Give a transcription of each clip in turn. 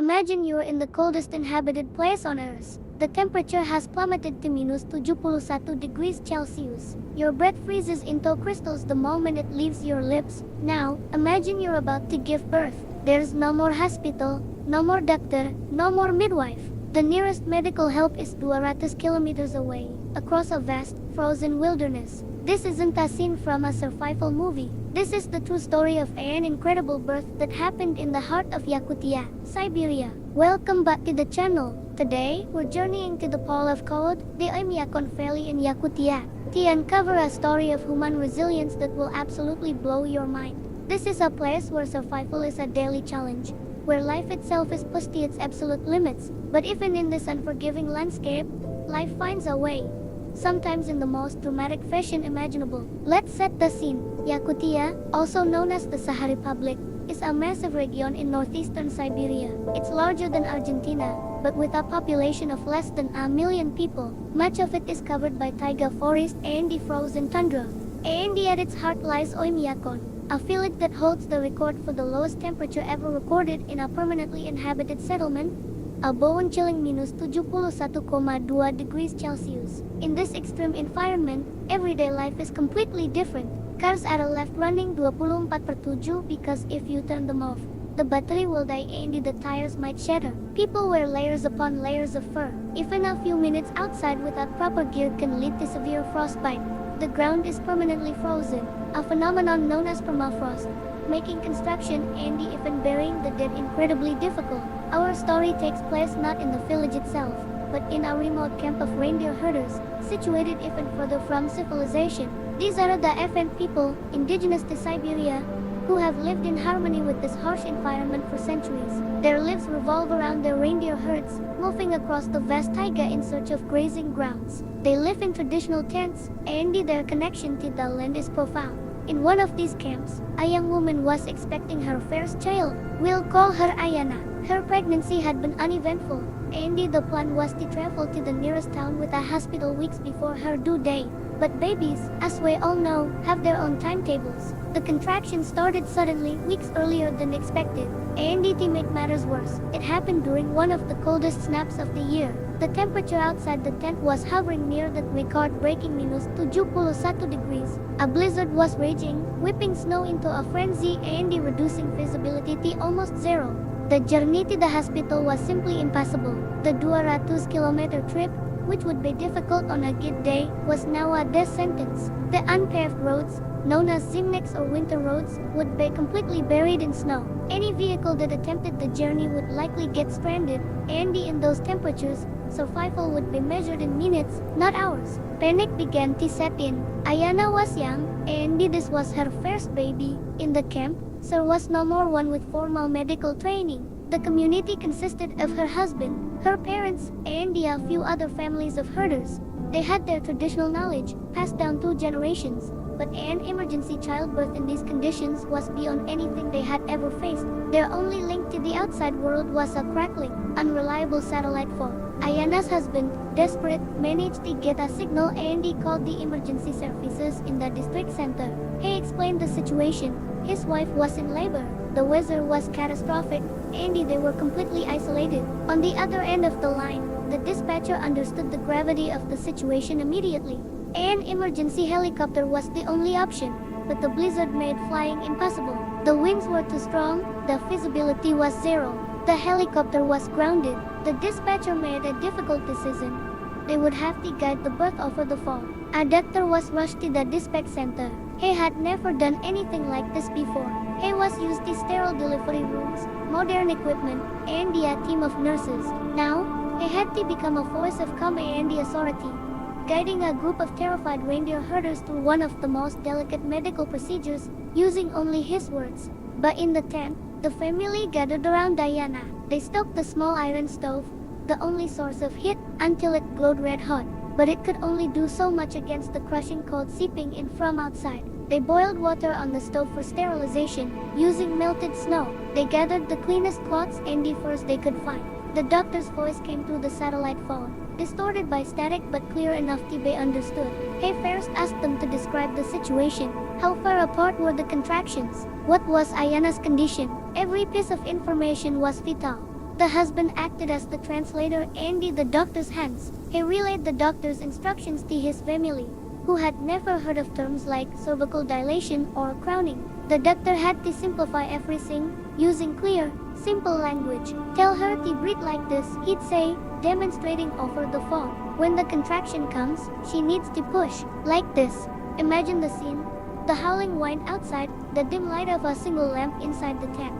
Imagine you're in the coldest inhabited place on Earth. The temperature has plummeted to -71 degrees Celsius. Your breath freezes into crystals the moment it leaves your lips. Now, imagine you're about to give birth. There's no more hospital, no more doctor, no more midwife. The nearest medical help is 200 kilometers away, across a vast, frozen wilderness. This isn't a scene from a survival movie. This is the true story of an incredible birth that happened in the heart of Yakutia, Siberia. Welcome back to the channel. Today, we're journeying to the Pole of Cold, the Oymyakon Valley in Yakutia, to uncover a story of human resilience that will absolutely blow your mind. This is a place where survival is a daily challenge, where life itself is pushed to its absolute limits. But even in this unforgiving landscape, life finds a way. Sometimes in the most dramatic fashion imaginable. Let's set the scene. Yakutia, also known as the Sahara Republic, is a massive region in northeastern Siberia. It's larger than Argentina, but with a population of less than 1 million people. Much of it is covered by taiga forest and the frozen tundra. And at its heart lies Oymyakon, a village that holds the record for the lowest temperature ever recorded in a permanently inhabited settlement, a bone-chilling -71,2 degrees Celsius. In this extreme environment, everyday life is completely different. Cars are left running 24/7 because if you turn them off, the battery will die and the tires might shatter. People wear layers upon layers of fur. Even a few minutes outside without proper gear can lead to severe frostbite. The ground is permanently frozen, a phenomenon known as permafrost, making construction and even burying the dead incredibly difficult. Our story takes place not in the village itself, but in a remote camp of reindeer herders, situated even further from civilization. These are the Adven people, indigenous to Siberia, who have lived in harmony with this harsh environment for centuries. Their lives revolve around their reindeer herds, moving across the vast taiga in search of grazing grounds. They live in traditional tents, and their connection to the land is profound. In one of these camps, a young woman was expecting her first child. We'll call her Ayana. Her pregnancy had been uneventful, and the plan was to travel to the nearest town with a hospital weeks before her due date. But babies, as we all know, have their own timetables. The contraction started suddenly, weeks earlier than expected, and to make matters worse, it happened during one of the coldest snaps of the year. The temperature outside the tent was hovering near the record-breaking -71 degrees. A blizzard was raging, whipping snow into a frenzy and reducing visibility to almost zero. The journey to the hospital was simply impossible. The 200-kilometer trip, which would be difficult on a good day, was now a death sentence. The unpaved roads, known as zimniks or winter roads, would be completely buried in snow. Any vehicle that attempted the journey would likely get stranded, and in those temperatures, survival would be measured in minutes, not hours. Panic began to set in. Ayana was young, and this was her first baby. In the camp, there was no more one with formal medical training. The community consisted of her husband, her parents, and a few other families of herders. They had their traditional knowledge, passed down 2 generations, but an emergency childbirth in these conditions was beyond anything they had ever faced. Their only link to the outside world was a crackling, unreliable satellite phone. Ayana's husband, desperate, managed to get a signal and he called the emergency services in the district center. He explained the situation. His wife was in labor, the weather was catastrophic, and they were completely isolated. On the other end of the line, the dispatcher understood the gravity of the situation immediately. An emergency helicopter was the only option, but the blizzard made flying impossible. The winds were too strong, the visibility was zero. The helicopter was grounded. The dispatcher made a difficult decision. They would have to guide the birth over the phone. A doctor was rushed to the dispatch center. He had never done anything like this before. He was used to sterile delivery rooms, modern equipment, and a team of nurses. Now, he had to become a voice of command and the authority, guiding a group of terrified reindeer herders through one of the most delicate medical procedures, using only his words. But in the tent, the family gathered around Diana. They stoked the small iron stove, the only source of heat, until it glowed red hot. But it could only do so much against the crushing cold seeping in from outside. They boiled water on the stove for sterilization, using melted snow. They gathered the cleanest cloths and the furs they could find. The doctor's voice came through the satellite phone, distorted by static but clear enough to be understood. He first asked them to describe the situation. How far apart were the contractions? What was Ayana's condition? Every piece of information was vital. The husband acted as the translator and the doctor's hands. He relayed the doctor's instructions to his family, who had never heard of terms like cervical dilation or crowning. The doctor had to simplify everything, using clear, simple language. Tell her to breathe like this, he'd say, demonstrating over the phone. When the contraction comes, she needs to push, like this. Imagine the scene. The howling wind outside, the dim light of a single lamp inside the tent,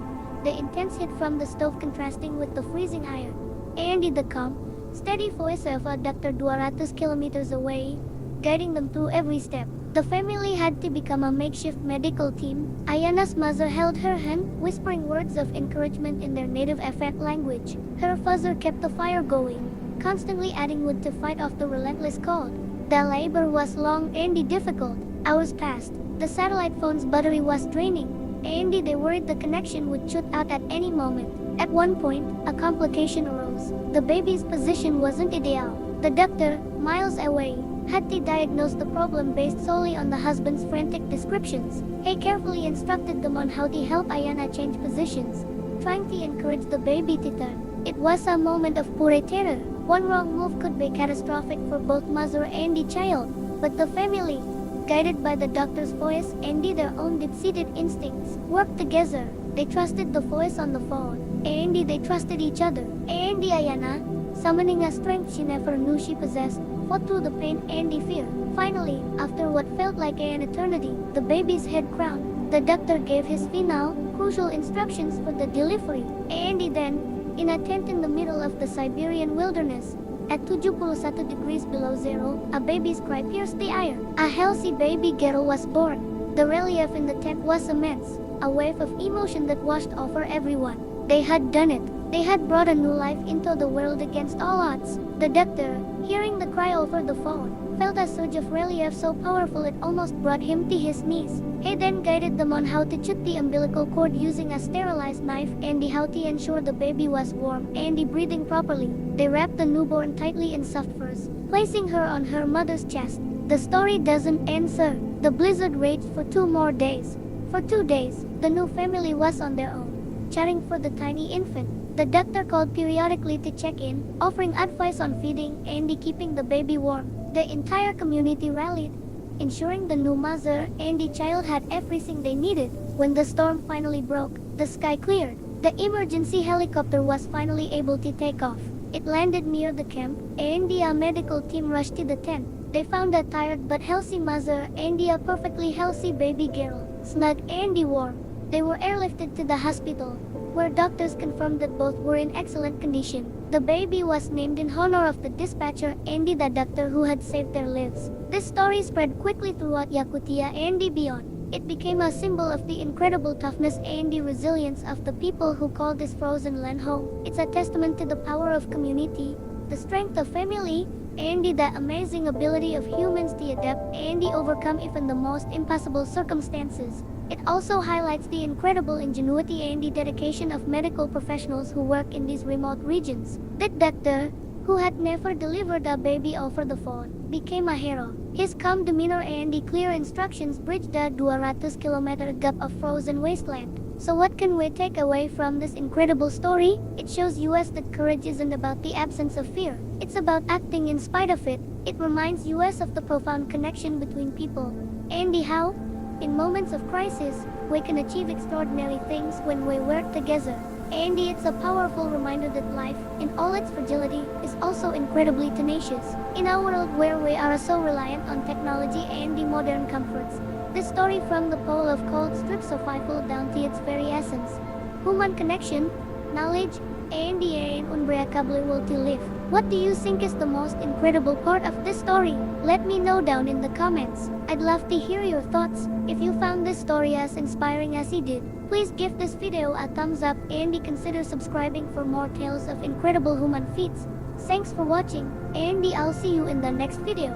the intense heat from the stove contrasting with the freezing iron, and the calm, steady voice of a doctor 200 kilometers away, guiding them through every step. The family had to become a makeshift medical team. Ayana's mother held her hand, whispering words of encouragement in their native Ffamily language. Her father kept the fire going, constantly adding wood to fight off the relentless cold. The labor was long and difficult. Hours passed. The satellite phone's battery was draining, and they worried the connection would shoot out at any moment. At one point, a complication arose. The baby's position wasn't ideal. The doctor, miles away, had to diagnose the problem based solely on the husband's frantic descriptions. He carefully instructed them on how to help Ayana change positions, trying to encourage the baby to turn. It was a moment of pure terror. One wrong move could be catastrophic for both mother and the child. But the family, guided by the doctor's voice and their own deep-seated instincts, worked together. They trusted the voice on the phone, and they trusted each other. And Ayana, summoning a strength she never knew she possessed, fought through the pain and the fear. Finally, after what felt like an eternity, the baby's head crowned. The doctor gave his final, crucial instructions for the delivery. And then, in a tent in the middle of the Siberian wilderness, at 71 degrees below zero, a baby's cry pierced the air. A healthy baby girl was born. The relief in the tent was immense, a wave of emotion that washed over everyone. They had done it. They had brought a new life into the world against all odds. The doctor, hearing the cry over the phone, felt a surge of relief so powerful it almost brought him to his knees. He then guided them on how to shoot the umbilical cord using a sterilized knife and how to ensure the baby was warm and breathing properly. They wrapped the newborn tightly in soft furs, placing her on her mother's chest. The story doesn't end, sir. The blizzard raged for 2 more days. For 2 days, the new family was on their own, caring for the tiny infant. The doctor called periodically to check in, offering advice on feeding and keeping the baby warm. The entire community rallied, ensuring the new mother and the child had everything they needed. When the storm finally broke, the sky cleared. The emergency helicopter was finally able to take off. It landed near the camp, and the medical team rushed to the tent. They found a tired but healthy mother and a perfectly healthy baby girl, snug and warm. They were airlifted to the hospital, where doctors confirmed that both were in excellent condition. The baby was named in honor of the dispatcher and the doctor who had saved their lives. This story spread quickly throughout Yakutia and beyond. It became a symbol of the incredible toughness and the resilience of the people who call this frozen land home. It's a testament to the power of community, the strength of family, and the amazing ability of humans to adapt and overcome even the most impossible circumstances. It also highlights the incredible ingenuity and the dedication of medical professionals who work in these remote regions. That doctor, who had never delivered a baby over the phone, became a hero. His calm demeanor and the clear instructions bridged the 200-kilometer gap of frozen wasteland. So what can we take away from this incredible story? It shows us that courage isn't about the absence of fear. It's about acting in spite of it. It reminds us of the profound connection between people and how, in moments of crisis, we can achieve extraordinary things when we work together. And it's a powerful reminder that life, in all its fragility, is also incredibly tenacious. In a world where we are so reliant on technology and the modern comforts, this story from the pole of cold strips survival down to its very essence. Human connection, knowledge, and the unbreakable will to live. What do you think is the most incredible part of this story? Let me know down in the comments. I'd love to hear your thoughts. If you found this story as inspiring as he did, please give this video a thumbs up and consider subscribing for more tales of incredible human feats. Thanks for watching, and I'll see you in the next video.